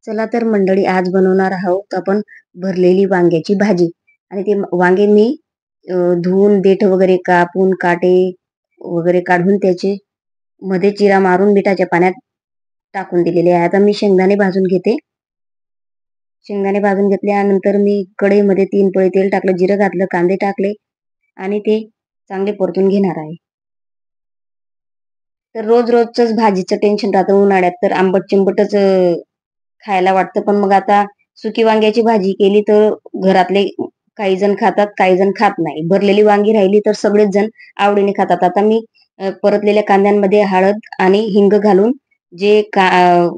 चला तर मंडळी, आज बनवणार आहोत आपण भरलेली वांग्याची भाजी. आणि ते वांगे मी धुवून देठ वगैरे कापून काटे वगैरे काढून त्याचे मध्ये चिरा मारून मिठाच्या पाण्यात टाकून दिलेले आहे. आता मी शेंगदाणे भाजून घेते. शेंगदाणे भाजून घेतल्यानंतर मी कढईमध्ये 3 पळी तेल टाकलं, जिरं घातलं, कांदे टाकले आणि ते चांगले परतून घेणार आहे. तर रोजच भाजीचं टेन्शन राहतं उन्हाळ्यात, तर आंबट चिंबटच खायला वाटतं. पण मग आता सुकी वांग्याची भाजी केली तर घरातले काही जण खातात, काही जण खात नाही. भरलेली वांगी राहिली तर सगळेच जण आवडीने खातात. आता मी परतलेल्या कांद्यांमध्ये हळद आणि हिंग घालून जे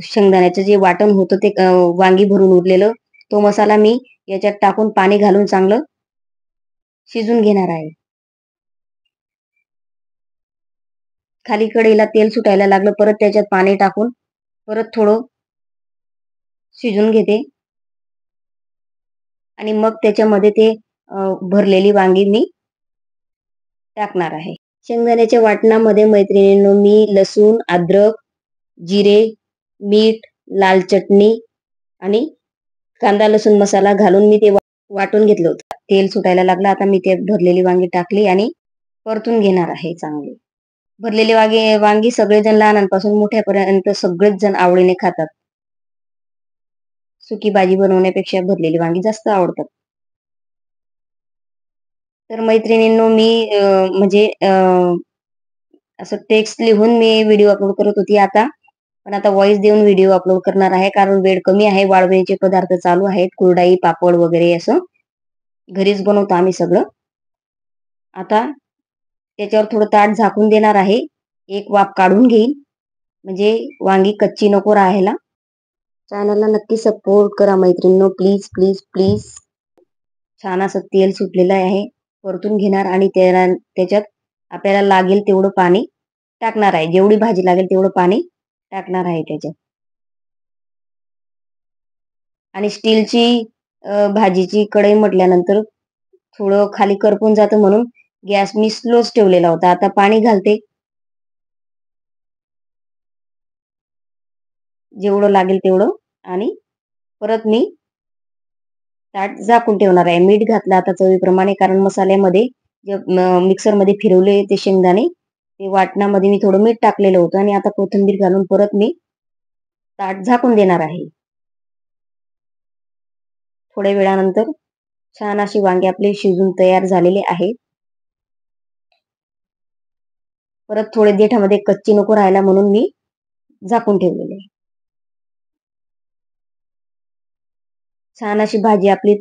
शेंगदाण्याचं जे वाटण होतं ते वांगी भरून उरलेलं, तो मसाला मी याच्यात टाकून पाणी घालून चांगलं शिजून घेणार आहे. खाली कढईला तेल सुटायला लागलं, परत त्याच्यात पाणी टाकून परत थोडं शिजून घेते आणि मग त्याच्यामध्ये ते भरलेली वांगी मी टाकणार आहे. शेंगदाण्याच्या वाटणामध्ये मैत्रिणींनो मी लसूण, अद्रक, जिरे, मीठ, लाल चटणी आणि कांदा लसूण मसाला घालून मी ते वाटून घेतलं होतं. तेल सुटायला लागलं, आता मी ते भरलेली वांगी टाकली आणि परतून घेणार आहे चांगली. भरलेली वांगी सगळेजण लहानांपासून मोठ्यापर्यंत सगळेच जण आवडीने खातात. सुकी भाजी बनवण्यापेक्षा भरलेली वांगी जास्त आवडतात. तर मैत्रिणींनो मी म्हणजे असं टेक्स्ट लिहून मी व्हिडिओ अपलोड करत होती पण आता व्हॉइस देऊन व्हिडिओ अपलोड करणार आहे, कारण वेळ कमी आहे. वाळवणीचे पदार्थ चालू आहेत, कुरडई, पापड वगैरे असं घरीच बनवतो आम्ही सगळं. आता त्याच्यावर थोडं ताट झाकून देणार आहे. एक वाफ काढून घेईल, म्हणजे वांगी कच्ची नको राहायला. चॅनलला नक्की सपोर्ट करा मैत्रिणींनो, प्लीज प्लीज प्लीज. छान असं तेल सुटलेलं आहे, परतून घेणार आणि त्याच्यात आपल्याला लागेल तेवढं पाणी टाकणार आहे. जेवढी भाजी लागेल तेवढं पाणी टाकणार आहे त्याच्यात. आणि स्टीलची भाजीची कढई म्हटल्यानंतर थोडं खाली करपून जातं, म्हणून गॅस मी स्लोच ठेवलेला होता. आता पाणी घालते जेवढं लागेल तेवढं आणि परत मी ताट झाकून ठेवणार आहे. मीठ घातलं आता चवीप्रमाणे, कारण मसाल्यामध्ये जे मिक्सरमध्ये फिरवले ते शेंगदाणे, ते वाटणामध्ये मी थोडं मीठ टाकलेलं होतं आणि आता कोथिंबीर घालून परत मी ताट झाकून देणार आहे. थोड्या वेळानंतर छान अशी वांगे आपले शिजून तयार झालेले आहेत. परत थोडे देठामध्ये कच्ची नको राहायला म्हणून मी झाकून ठेवलेले आहे. छान अशी भाजी आपली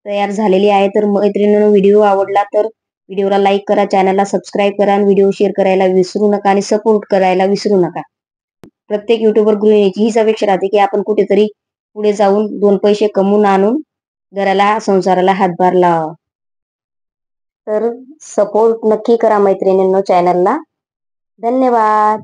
तयार झालेली आहे. तर मैत्रिणींनो, व्हिडिओ आवडला तर व्हिडिओला लाईक करा, चॅनलला सबस्क्राईब करा आणि व्हिडिओ शेअर करायला विसरू नका आणि सपोर्ट करायला विसरू नका. प्रत्येक युट्यूबर गृहिणीची हीच अपेक्षा राहते की आपण कुठेतरी पुढे जाऊन 2 पैसे कमवून आणून घराला, संसाराला हातभार लावावा. तर सपोर्ट नक्की करा मैत्रिणींनो चॅनलला. धन्यवाद.